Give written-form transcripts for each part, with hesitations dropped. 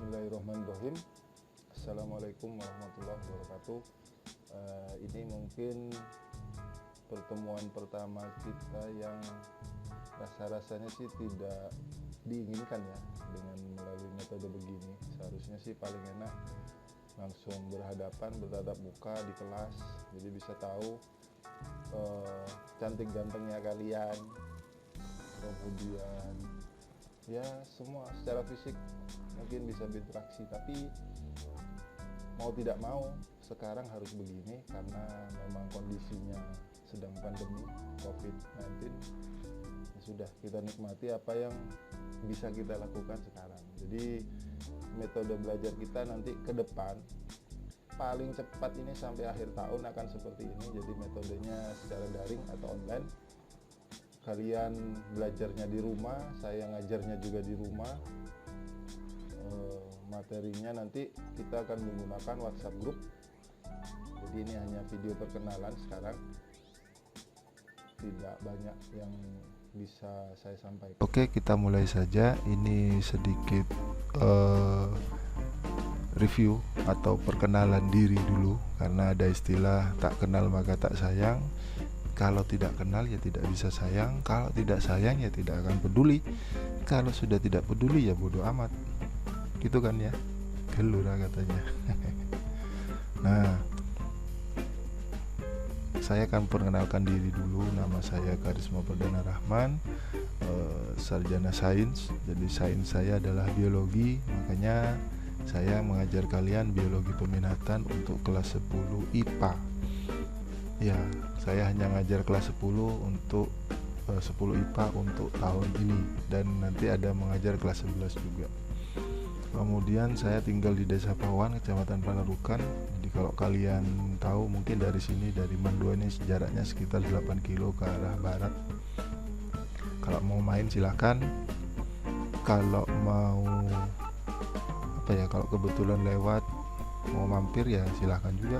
Bismillahirrahmanirrahim. Assalamualaikum warahmatullahi wabarakatuh. Ini mungkin pertemuan pertama kita yang rasa-rasanya sih tidak diinginkan ya, dengan melalui metode begini. Seharusnya sih paling enak langsung berhadapan, bertatap muka di kelas, jadi bisa tahu cantik gantengnya kalian, kemudian ya semua secara fisik mungkin bisa berinteraksi. Tapi mau tidak mau sekarang harus begini karena memang kondisinya sedang pandemi COVID-19. Ya sudah, kita nikmati apa yang bisa kita lakukan sekarang. Jadi metode belajar kita nanti ke depan paling cepat ini sampai akhir tahun akan seperti ini. Jadi metodenya secara daring atau online. Kalian belajarnya di rumah, saya ngajarnya juga di rumah. Materinya nanti kita akan menggunakan WhatsApp group. Jadi ini hanya video perkenalan sekarang, tidak banyak yang bisa saya sampaikan. Oke, kita mulai saja. Ini sedikit review atau perkenalan diri dulu, karena ada istilah tak kenal maka tak sayang. Kalau tidak kenal ya tidak bisa sayang, kalau tidak sayang ya tidak akan peduli, kalau sudah tidak peduli ya bodoh amat, gitu kan ya, gelura katanya. Nah, saya akan perkenalkan diri dulu. Nama saya Karisma Perdana Rahman, sarjana sains. Jadi sains saya adalah biologi, makanya saya mengajar kalian biologi peminatan untuk kelas 10 IPA. Ya, saya hanya ngajar kelas 10 untuk 10 IPA untuk tahun ini, dan nanti ada mengajar kelas 11 juga. Kemudian saya tinggal di Desa Pawan, Kecamatan Panarukan. Jadi kalau kalian tahu, mungkin dari sini, dari Mandua ini jaraknya sekitar 8 kilo ke arah barat. Kalau mau main silakan. Kalau mau kalau kebetulan lewat mau mampir ya silakan juga.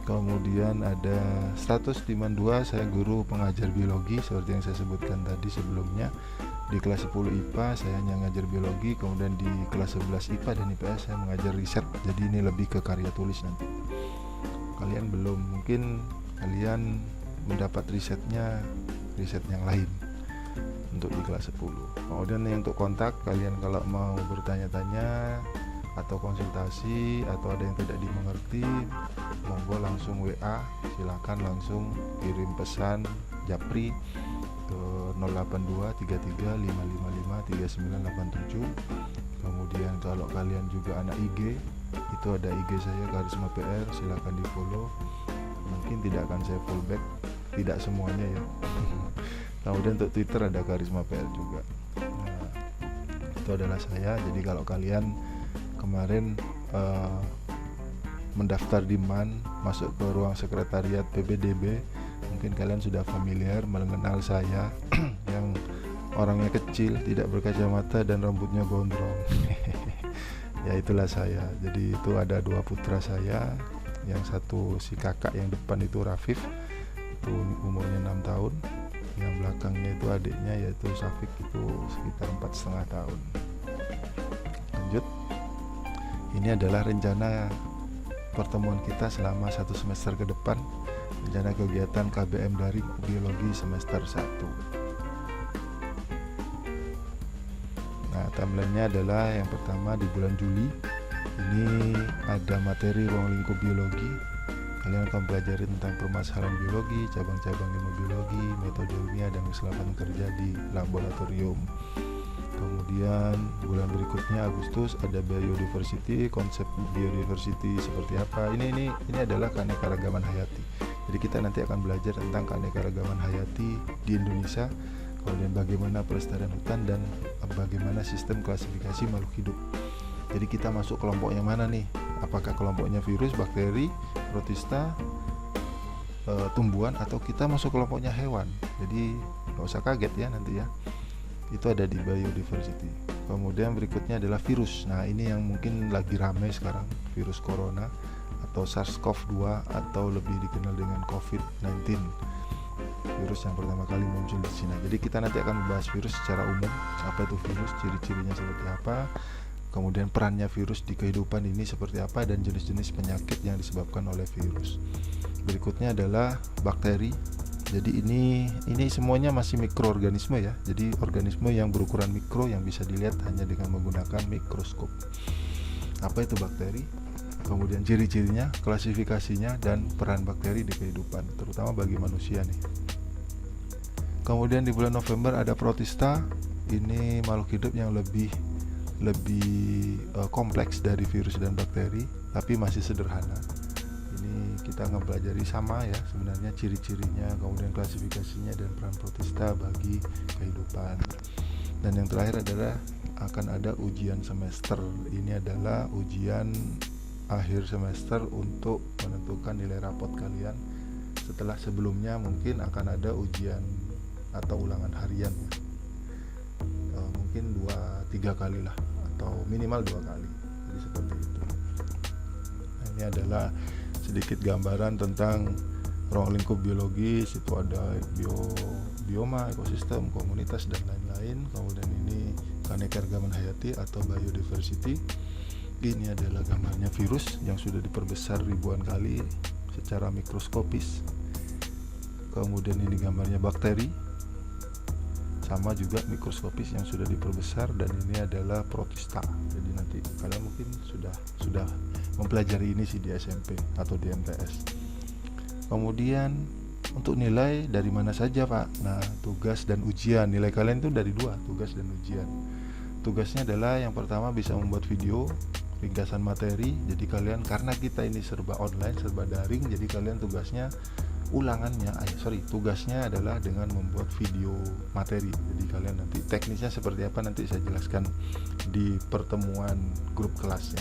Kemudian ada status di Mandua, saya guru pengajar biologi seperti yang saya sebutkan tadi sebelumnya. Di kelas 10 IPA saya hanya ngajar biologi, kemudian di kelas 11 IPA dan IPS saya mengajar riset. Jadi ini lebih ke karya tulis nanti. Kalian belum, mungkin kalian mendapat riset yang lain untuk di kelas 10. Kemudian untuk kontak, kalian kalau mau bertanya-tanya atau konsultasi atau ada yang tidak dimengerti, monggo langsung WA, silakan langsung kirim pesan japri ke 08233555397. Kemudian kalau kalian juga anak IG, itu ada IG saya Karisma PR, silakan di follow. Mungkin tidak akan saya follow back, tidak semuanya ya. Kemudian untuk Twitter ada Karisma PR juga. Nah, itu adalah saya. Jadi kalau kalian kemarin mendaftar di MAN, masuk ke ruang sekretariat PBDB, mungkin kalian sudah familiar mengenal saya yang orangnya kecil, tidak berkacamata dan rambutnya gondrong. Ya itulah saya. Jadi itu ada dua putra saya, yang satu si kakak yang depan itu Rafif, itu umurnya 6 tahun, yang belakangnya itu adiknya yaitu Safik, itu sekitar 4,5 tahun. Lanjut. Ini adalah rencana pertemuan kita selama 1 semester ke depan, rencana kegiatan KBM daring biologi semester 1. Nah, timelinenya adalah yang pertama di bulan Juli ini ada materi ruang lingkup biologi. Kalian akan belajar tentang permasalahan biologi, cabang-cabang ilmu biologi, metode ilmiah dan kesilapan kerja di laboratorium. Kemudian bulan berikutnya Agustus ada biodiversity, konsep biodiversity seperti apa. Ini adalah keanekaragaman hayati. Jadi kita nanti akan belajar tentang keanekaragaman hayati di Indonesia, kemudian bagaimana pelestarian hutan dan bagaimana sistem klasifikasi makhluk hidup. Jadi kita masuk kelompok yang mana nih? Apakah kelompoknya virus, bakteri, protista, tumbuhan, atau kita masuk kelompoknya hewan? Jadi nggak usah kaget ya nanti ya. Itu ada di biodiversity. Kemudian berikutnya adalah virus. Nah, ini yang mungkin lagi ramai sekarang, virus corona atau SARS-CoV-2 atau lebih dikenal dengan COVID-19. Virus yang pertama kali muncul di Cina. Jadi kita nanti akan membahas virus secara umum, apa itu virus, ciri-cirinya seperti apa. kemudian perannya virus di kehidupan ini seperti apa, dan jenis-jenis penyakit yang disebabkan oleh virus. Berikutnya adalah bakteri. Jadi ini semuanya masih mikroorganisme ya. Jadi organisme yang berukuran mikro yang bisa dilihat hanya dengan menggunakan mikroskop. Apa itu bakteri? Kemudian ciri-cirinya, klasifikasinya, dan peran bakteri di kehidupan, terutama bagi manusia nih. Kemudian di bulan November ada protista. Ini makhluk hidup yang lebih kompleks dari virus dan bakteri, tapi masih sederhana. Ini kita ngepelajari sama ya sebenarnya ciri-cirinya, kemudian klasifikasinya, dan peran protista bagi kehidupan. Dan yang terakhir adalah akan ada ujian semester. Ini adalah ujian akhir semester untuk menentukan nilai rapot kalian. Setelah sebelumnya mungkin akan ada ujian atau ulangan harian ya. Mungkin 2-3 kali lah, atau minimal 2 kali. Jadi seperti itu. Nah, ini adalah sedikit gambaran tentang ruang lingkup biologis. Itu ada bioma, ekosistem, komunitas, dan lain-lain. Kemudian ini keanekaragaman hayati atau biodiversity. Ini adalah gambarnya virus yang sudah diperbesar ribuan kali secara mikroskopis. Kemudian ini gambarnya bakteri, sama juga mikroskopis yang sudah diperbesar. Dan ini adalah protista. Jadi nanti kalian mungkin sudah mempelajari ini sih di SMP atau di MTS. Kemudian untuk nilai dari mana saja Pak? Nah, tugas dan ujian. Nilai kalian itu dari 2, tugas dan ujian. Tugasnya adalah yang pertama bisa membuat video ringkasan materi. Jadi kalian, karena kita ini serba online, serba daring, jadi kalian tugasnya tugasnya adalah dengan membuat video materi. Jadi kalian nanti teknisnya seperti apa nanti saya jelaskan di pertemuan grup kelasnya.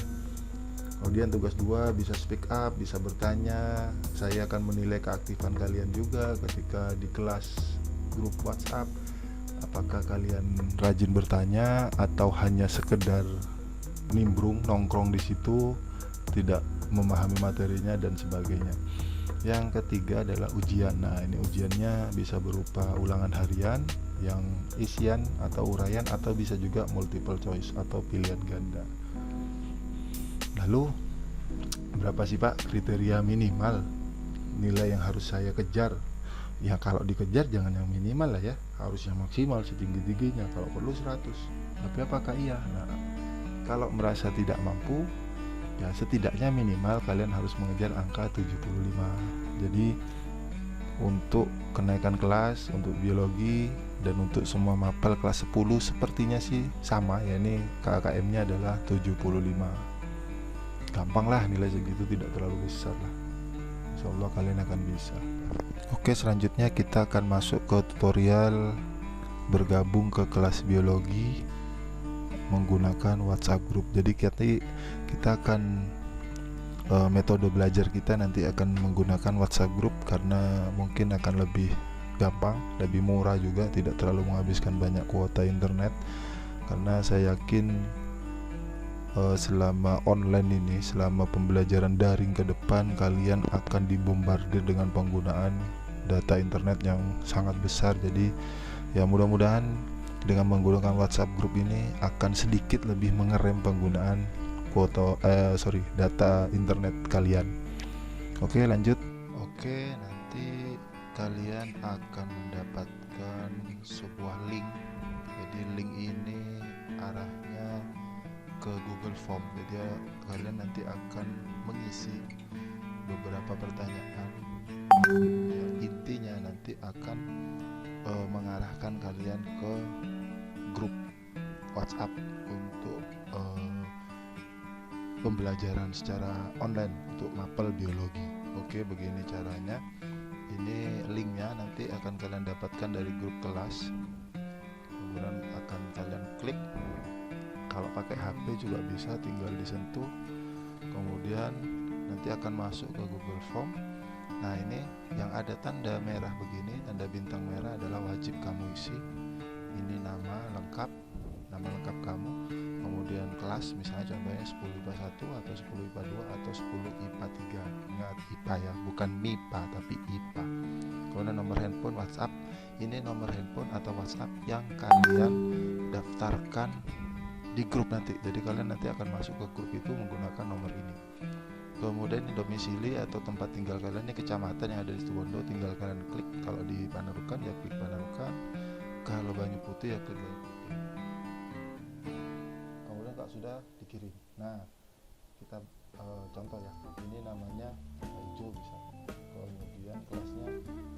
Kemudian tugas 2 bisa speak up, bisa bertanya. Saya akan menilai keaktifan kalian juga ketika di kelas grup WhatsApp. Apakah kalian rajin bertanya atau hanya sekedar nimbrung, nongkrong di situ, tidak memahami materinya dan sebagainya. Yang ketiga adalah ujian. Nah, ini ujiannya bisa berupa ulangan harian yang isian atau uraian, atau bisa juga multiple choice atau pilihan ganda. Lalu berapa sih Pak kriteria minimal nilai yang harus saya kejar? Ya kalau dikejar jangan yang minimal lah ya, harus yang maksimal setinggi-tingginya, kalau perlu 100. Tapi apakah iya? Nah, kalau merasa tidak mampu, ya setidaknya minimal kalian harus mengejar angka 75. Jadi untuk kenaikan kelas, untuk biologi, dan untuk semua mapel kelas 10 sepertinya sih sama ya, ini KKM-nya adalah 75. Gampang lah, nilai segitu tidak terlalu besar lah. Insyaallah kalian akan bisa. Oke, selanjutnya kita akan masuk ke tutorial bergabung ke kelas biologi menggunakan WhatsApp group. Jadi kita akan metode belajar kita nanti akan menggunakan WhatsApp group karena mungkin akan lebih gampang, lebih murah juga, tidak terlalu menghabiskan banyak kuota internet. Karena saya yakin selama online ini, selama pembelajaran daring ke depan, kalian akan dibombardir dengan penggunaan data internet yang sangat besar. Jadi ya mudah-mudahan dengan menggunakan WhatsApp group ini akan sedikit lebih mengerem penggunaan data internet kalian. Oke, lanjut. Oke, nanti kalian akan mendapatkan sebuah link. Jadi link ini arahnya ke Google Form. Jadi kalian nanti akan mengisi beberapa pertanyaan. Intinya nanti akan mengarahkan kalian ke grup WhatsApp untuk pembelajaran secara online untuk mapel biologi. Oke, begini caranya. Ini linknya nanti akan kalian dapatkan dari grup kelas. Kemudian akan kalian klik. Kalau pakai HP juga bisa, tinggal disentuh. Kemudian nanti akan masuk ke Google Form. Nah, ini yang ada tanda merah begini, tanda bintang merah adalah wajib kamu isi. Ini nama lengkap kamu. Kemudian kelas, misalnya contohnya 10 IPA 1 atau 10 IPA 2 atau 10 IPA 3. Ingat IPA ya, bukan MIPA tapi IPA. Kemudian nomor handphone WhatsApp. Ini nomor handphone atau WhatsApp yang kalian daftarkan di grup nanti. Jadi kalian nanti akan masuk ke grup itu menggunakan nomor ini. Kemudian domisili atau tempat tinggal kalian, ini kecamatan yang ada di Situbondo, tinggal kalian klik. Kalau di Panarukan ya klik Panarukan, kalau Banyu Putih ya klik Banyu Putih. Kemudian kalau sudah dikirim, nah kita contoh ya, ini namanya hijau misalnya, kemudian kelasnya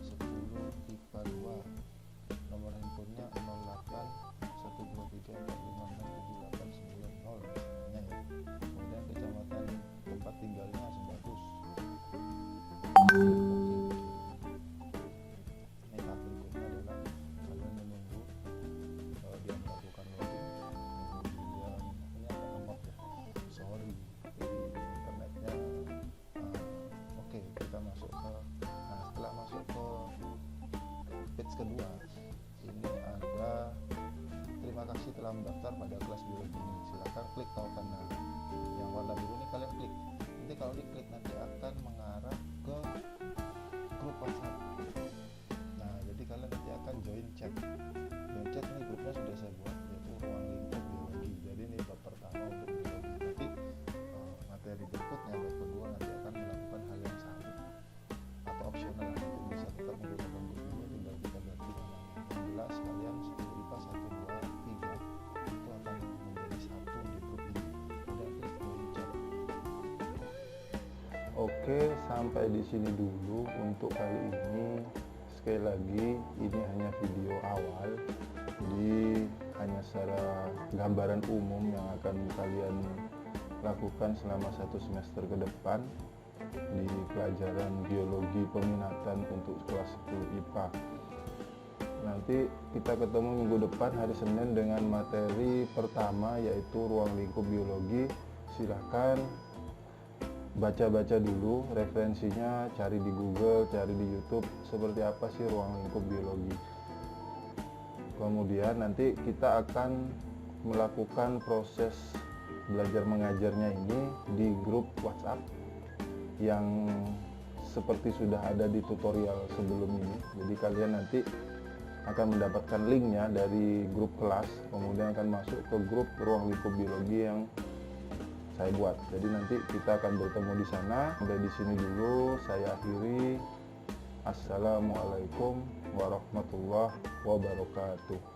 10 IPA 2, nomor handphonenya 08 123 456 7890 misalnya ya. Kemudian kecamatan tempat tinggalnya Sebagus. Ini hak berikutnya adalah kalian menunggu dia melakukan login, kemudian ini agak lemot ya, sorry, jadi internetnya oke, kita masuk ke setelah masuk ke page kedua, ini ada terima kasih telah mendaftar pada kelas biologi ini, silakan klik tanda yang warna biru ini, kalian klik. Nanti kalau diklik nanti akan mengarah ke grup WhatsApp. Nah, jadi kalian nanti akan join chat. Join chat ini grupnya sudah saya buat, yaitu ruang lingkup biologi. Jadi ini bab pertama untuk biologi. Tapi materi berikutnya bab kedua nanti akan melakukan hal yang sama atau opsional. Nanti bisa tetap menggunakan grup ini, tinggal kita ganti namanya. Yang jelas kalian 10 IPA 1, 2, 3 itu akan menjadi satu di grup ini. Dan klik join chat. Oke, sampai di sini dulu untuk kali ini. Sekali lagi, ini hanya video awal, jadi hanya secara gambaran umum yang akan kalian lakukan selama 1 semester ke depan di pelajaran biologi peminatan untuk kelas 10 IPA. Nanti kita ketemu minggu depan hari Senin dengan materi pertama, yaitu ruang lingkup biologi. Silahkan baca-baca dulu referensinya, cari di Google, cari di YouTube seperti apa sih ruang lingkup biologi. Kemudian nanti kita akan melakukan proses belajar mengajarnya ini di grup WhatsApp yang seperti sudah ada di tutorial sebelum ini. Jadi kalian nanti akan mendapatkan linknya dari grup kelas, kemudian akan masuk ke grup ruang lingkup biologi yang saya buat. Jadi nanti kita akan bertemu di sana. Sampai di sini dulu saya akhiri. Assalamualaikum warahmatullahi wabarakatuh.